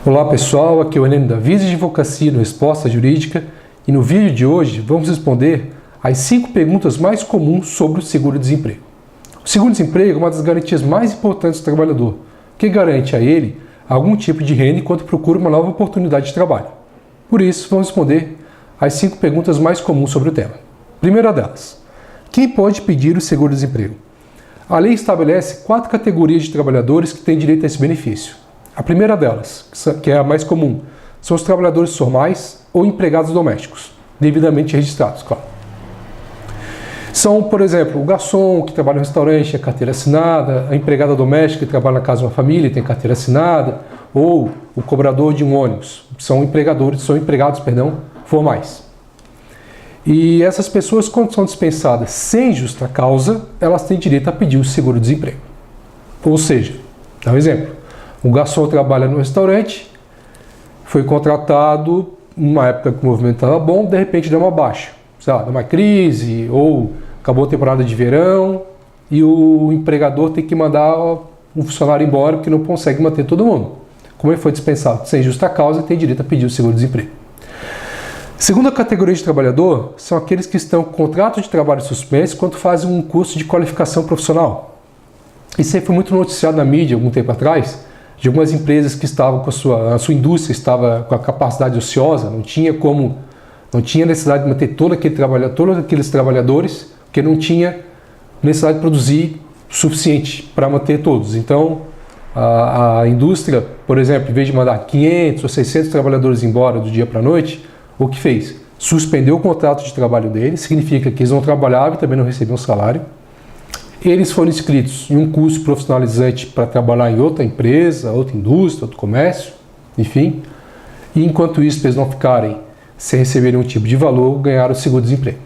Olá pessoal, aqui é o Heleno da Visa de Advocacia no Resposta Jurídica e no vídeo de hoje vamos responder as 5 perguntas mais comuns sobre o seguro-desemprego. O seguro-desemprego é uma das garantias mais importantes do trabalhador, que garante a ele algum tipo de renda enquanto procura uma nova oportunidade de trabalho. Por isso, vamos responder as 5 perguntas mais comuns sobre o tema. Primeira delas, quem pode pedir o seguro-desemprego? A lei estabelece 4 categorias de trabalhadores que têm direito a esse benefício. A primeira delas, que é a mais comum, são os trabalhadores formais ou empregados domésticos, devidamente registrados, claro. São, por exemplo, o garçom que trabalha no restaurante, tem carteira assinada, a empregada doméstica que trabalha na casa de uma família e tem carteira assinada, ou o cobrador de um ônibus. São empregados, formais. E essas pessoas, quando são dispensadas sem justa causa, elas têm direito a pedir o seguro-desemprego. Ou seja, dá um exemplo. O garçom trabalha no restaurante, foi contratado numa época que o movimento estava bom, de repente deu uma baixa. Sei lá, deu uma crise, ou acabou a temporada de verão, e o empregador tem que mandar um funcionário embora porque não consegue manter todo mundo. Como ele foi dispensado sem justa causa, tem direito a pedir o seguro-desemprego. Segunda categoria de trabalhador são aqueles que estão com contrato de trabalho suspenso quando fazem um curso de qualificação profissional. Isso aí foi muito noticiado na mídia algum tempo atrás, de algumas empresas que estavam com a sua indústria estava com a capacidade ociosa, não tinha necessidade de manter todos aqueles trabalhadores, porque não tinha necessidade de produzir o suficiente para manter todos. Então, a indústria, por exemplo, em vez de mandar 500 ou 600 trabalhadores embora do dia para a noite, o que fez? Suspendeu o contrato de trabalho deles, significa que eles não trabalhavam e também não recebiam salário. Eles foram inscritos em um curso profissionalizante para trabalhar em outra empresa, outra indústria, outro comércio, enfim. E enquanto isso, para eles não ficarem sem receber nenhum tipo de valor, ganharam o seguro-desemprego.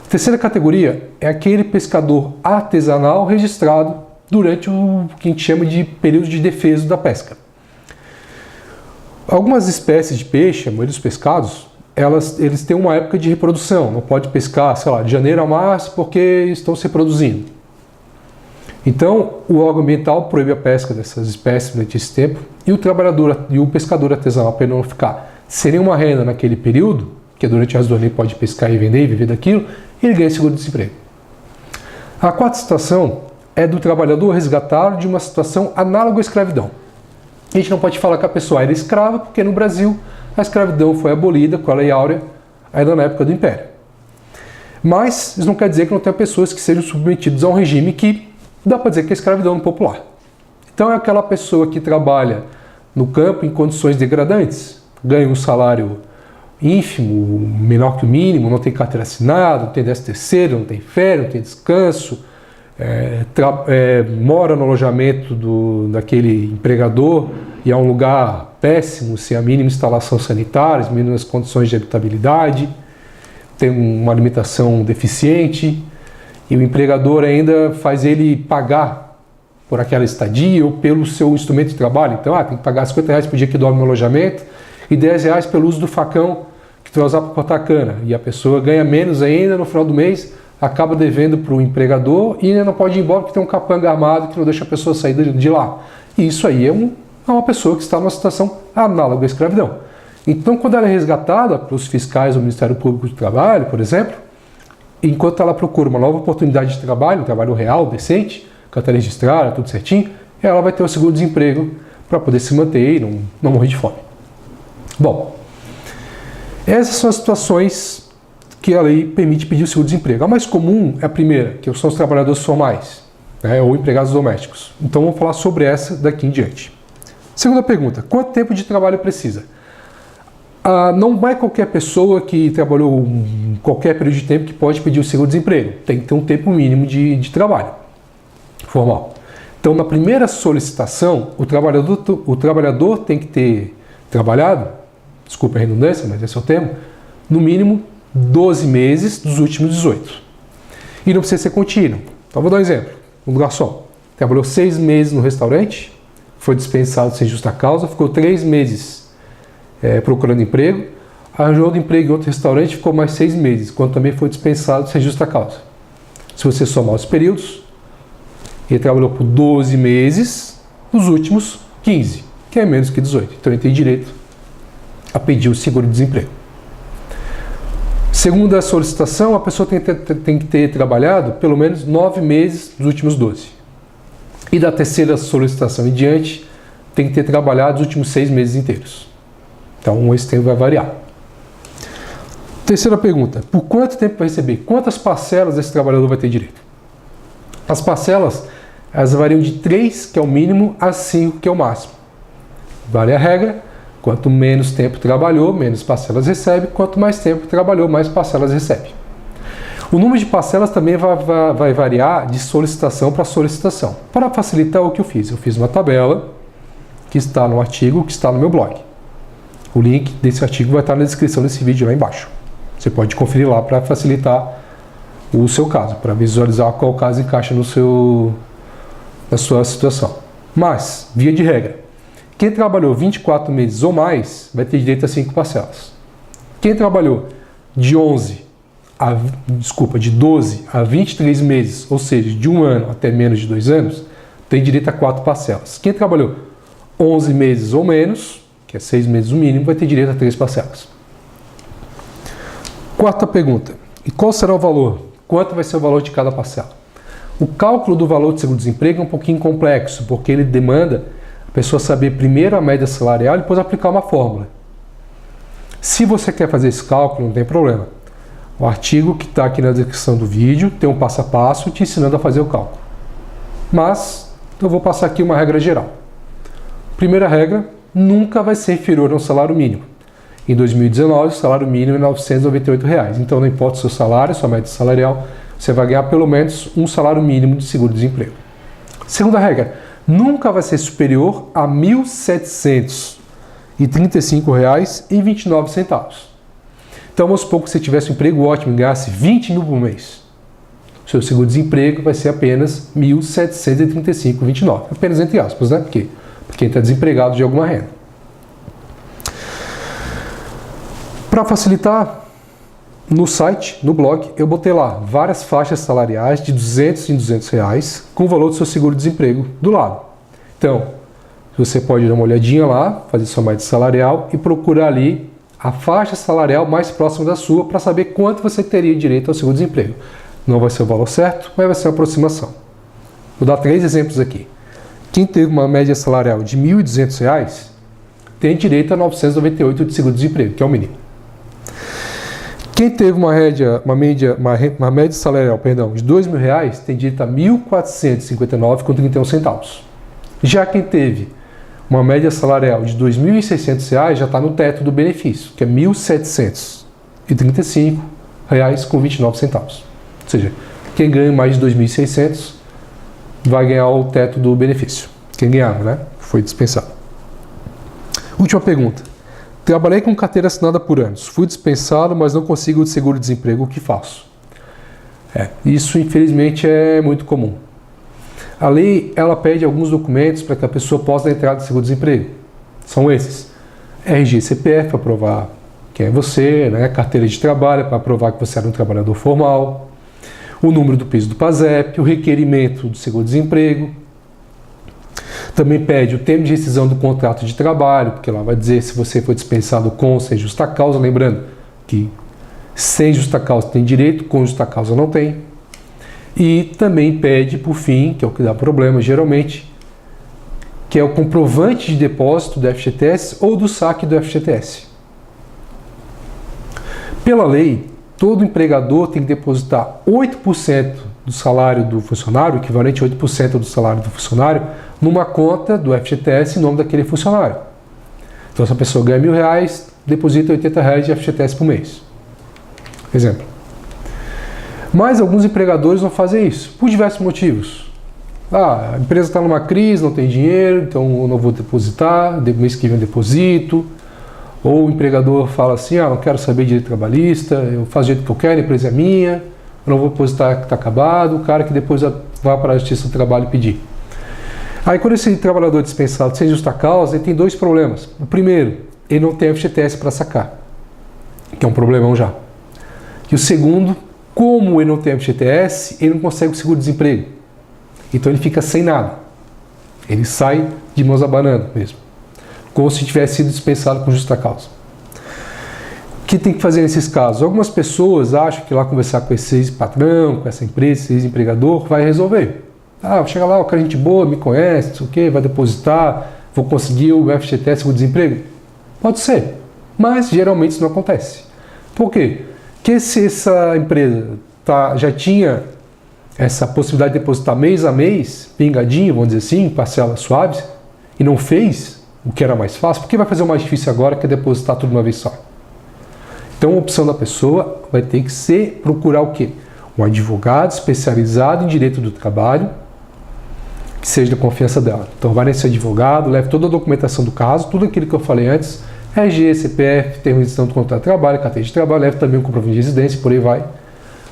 A terceira categoria é aquele pescador artesanal registrado durante o que a gente chama de período de defeso da pesca. Algumas espécies de peixe, a maioria dos pescados, eles têm uma época de reprodução, não pode pescar, sei lá, de janeiro a março porque estão se reproduzindo. Então, o órgão ambiental proíbe a pesca dessas espécies durante esse tempo e o pescador artesanal, para ele não ficar sem nenhuma renda naquele período, que durante o resto do ano ele pode pescar e vender e viver daquilo, ele ganha seguro-desemprego. A quarta situação é do trabalhador resgatado de uma situação análoga à escravidão. A gente não pode falar que a pessoa era escrava, porque no Brasil a escravidão foi abolida com a Lei Áurea ainda na época do Império. Mas isso não quer dizer que não tenha pessoas que sejam submetidas a um regime que dá para dizer que é escravidão popular. Então é aquela pessoa que trabalha no campo em condições degradantes, ganha um salário ínfimo, menor que o mínimo, não tem carteira assinada, não tem 13º, não tem férias, não tem descanso, mora no alojamento daquele empregador e é um lugar péssimo, sem a mínima instalação sanitária, as mínimas condições de habitabilidade, tem uma alimentação deficiente e o empregador ainda faz ele pagar por aquela estadia ou pelo seu instrumento de trabalho. Então, tem que pagar R$50 por dia que dorme no alojamento e R$10 pelo uso do facão que tu vai usar para cortar a cana. E a pessoa ganha menos ainda, no final do mês acaba devendo para o empregador e ainda não pode ir embora porque tem um capanga armado que não deixa a pessoa sair de lá. E isso aí é uma pessoa que está numa situação análoga à escravidão. Então, quando ela é resgatada pelos fiscais do Ministério Público do Trabalho, por exemplo, enquanto ela procura uma nova oportunidade de trabalho, um trabalho real, decente, carteira registrada, tudo certinho, ela vai ter o seguro-desemprego para poder se manter e não morrer de fome. Bom, essas são as situações que a lei permite pedir o seguro-desemprego. A mais comum é a primeira, que são os trabalhadores formais, ou empregados domésticos. Então, vamos falar sobre essa daqui em diante. Segunda pergunta, quanto tempo de trabalho precisa? Não é qualquer pessoa que trabalhou qualquer período de tempo que pode pedir o seguro-desemprego. Tem que ter um tempo mínimo de trabalho formal. Então, na primeira solicitação, o trabalhador tem que ter trabalhado, desculpa a redundância, mas esse é o termo, no mínimo 12 meses dos últimos 18. E não precisa ser contínuo. Então, vou dar um exemplo. Um garçom trabalhou 6 meses no restaurante, foi dispensado sem justa causa, ficou 3 meses procurando emprego, arranjou outro emprego em outro restaurante, ficou mais 6 meses, quando também foi dispensado sem justa causa. Se você somar os períodos, ele trabalhou por 12 meses, os últimos 15. que é menos que 18. Então ele tem direito a pedir o seguro-desemprego. Segundo a solicitação, a pessoa tem que ter trabalhado pelo menos 9 meses dos últimos 12. E da terceira solicitação em diante, tem que ter trabalhado os últimos 6 meses inteiros. Então esse tempo vai variar. Terceira pergunta, por quanto tempo vai receber? Quantas parcelas esse trabalhador vai ter direito? As parcelas, elas variam de 3, que é o mínimo, a 5, que é o máximo. Vale a regra, quanto menos tempo trabalhou, menos parcelas recebe, quanto mais tempo trabalhou, mais parcelas recebe. O número de parcelas também vai variar de solicitação para solicitação. Para facilitar, o que eu fiz uma tabela que está no artigo, que está no meu blog. O link desse artigo vai estar na descrição desse vídeo lá embaixo. Você pode conferir lá para facilitar o seu caso, para visualizar qual caso encaixa na sua situação. Mas, via de regra, quem trabalhou 24 meses ou mais vai ter direito a 5 parcelas. Quem trabalhou de 12 a 23 meses, ou seja, de 1 ano até menos de 2 anos, tem direito a 4 parcelas. Quem trabalhou 11 meses ou menos, que é 6 meses o mínimo, vai ter direito a 3 parcelas. Quarta pergunta, e qual será o valor? Quanto vai ser o valor de cada parcela? O cálculo do valor de seguro-desemprego é um pouquinho complexo, porque ele demanda a pessoa saber primeiro a média salarial e depois aplicar uma fórmula. Se você quer fazer esse cálculo, não tem problema. O artigo que está aqui na descrição do vídeo tem um passo a passo te ensinando a fazer o cálculo. Mas eu vou passar aqui uma regra geral. Primeira regra, nunca vai ser inferior ao salário mínimo. Em 2019, o salário mínimo é R$ 998. Então, não importa o seu salário, sua média salarial, você vai ganhar pelo menos um salário mínimo de seguro-desemprego. Segunda regra, nunca vai ser superior a R$ 1.735,29. Então, vamos supor que você tivesse um emprego ótimo e ganhasse 20 mil por mês. O seu seguro-desemprego vai ser apenas R$ 1.735,29. Apenas entre aspas, né? Porque quem está desempregado de alguma renda. Para facilitar, no site, no blog, eu botei lá várias faixas salariais de 200 em 200 reais com o valor do seu seguro-desemprego do lado. Então, você pode dar uma olhadinha lá, fazer sua média salarial e procurar ali a faixa salarial mais próxima da sua para saber quanto você teria direito ao seguro-desemprego. Não vai ser o valor certo, mas vai ser uma aproximação. Vou dar 3 exemplos aqui. Quem teve uma média salarial de R$ 1.200 tem direito a 998 de seguro-desemprego, que é o mínimo. Quem teve uma média salarial de R$ 2.000 tem direito a R$ 1.459,31. Já quem teve uma média salarial de R$ 2.600 já está no teto do benefício, que é R$ 1.735,29. Ou seja, quem ganha mais de R$ 2.600 vai ganhar o teto do benefício. Quem ganhava, né? Foi dispensado. Última pergunta. Trabalhei com carteira assinada por anos. Fui dispensado, mas não consigo o seguro-desemprego. O que faço? Isso, infelizmente, é muito comum. A lei, ela pede alguns documentos para que a pessoa possa entrar no seguro-desemprego. São esses. RG e CPF para provar quem é você, né? Carteira de trabalho para provar que você era um trabalhador formal, o número do piso do PASEP, o requerimento do seguro-desemprego. Também pede o termo de rescisão do contrato de trabalho, porque lá vai dizer se você foi dispensado com ou sem justa causa, lembrando que sem justa causa tem direito, com justa causa não tem. E também pede, por fim, que é o que dá problema geralmente, que é o comprovante de depósito do FGTS ou do saque do FGTS. Pela lei, todo empregador tem que depositar 8% do salário do funcionário, equivalente a 8% do salário do funcionário, numa conta do FGTS em nome daquele funcionário. Então, se a pessoa ganha R$ 1.000, deposita R$ 80 de FGTS por mês. Exemplo. Mas alguns empregadores não fazem isso, por diversos motivos. A empresa está numa crise, não tem dinheiro, então eu não vou depositar, mês que vem eu deposito. Ou o empregador fala assim, não quero saber de direito trabalhista, eu faço do jeito que eu quero, a empresa é minha, eu não vou depositar que está acabado, o cara que depois vai para a Justiça do Trabalho pedir. Aí quando esse trabalhador é dispensado sem justa causa, ele tem 2 problemas. O primeiro, ele não tem FGTS para sacar, que é um problemão já. E o segundo, como ele não tem FGTS, ele não consegue o seguro-desemprego. Então ele fica sem nada. Ele sai de mãos abanando mesmo. como se tivesse sido dispensado por justa causa. O que tem que fazer nesses casos? Algumas pessoas acham que lá conversar com esse ex-patrão, com essa empresa, esse ex-empregador, vai resolver. Chega lá, o cara é gente boa, me conhece, não sei o quê, vai depositar, vou conseguir o FGTS, seguro-desemprego? Pode ser, mas geralmente isso não acontece. Por quê? Porque se essa empresa já tinha essa possibilidade de depositar mês a mês, pingadinho, vamos dizer assim, parcelas suaves, e não fez o que era mais fácil, por que vai fazer o mais difícil agora, que é depositar tudo de uma vez só? Então a opção da pessoa vai ter que ser procurar o quê? Um advogado especializado em direito do trabalho, que seja da confiança dela. Então vai nesse advogado, leve toda a documentação do caso, tudo aquilo que eu falei antes, RG, CPF, termo de decisão do contrato de trabalho, carteira de trabalho, leve também um comprovante de residência, por aí vai.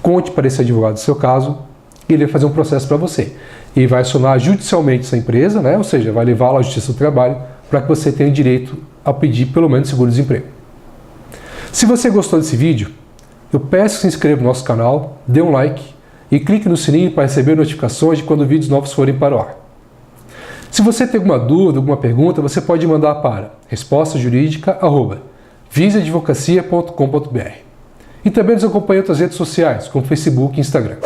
Conte para esse advogado o seu caso, e ele vai fazer um processo para você. E vai acionar judicialmente essa empresa, né? Ou seja, vai levá-la à Justiça do Trabalho para que você tenha direito a pedir pelo menos seguro-desemprego. Se você gostou desse vídeo, eu peço que se inscreva no nosso canal, dê um like e clique no sininho para receber notificações de quando vídeos novos forem para o ar. Se você tem alguma dúvida, alguma pergunta, você pode mandar para respostajurídica@viseadvocacia.com.br. E também nos acompanhe em outras redes sociais, como Facebook e Instagram.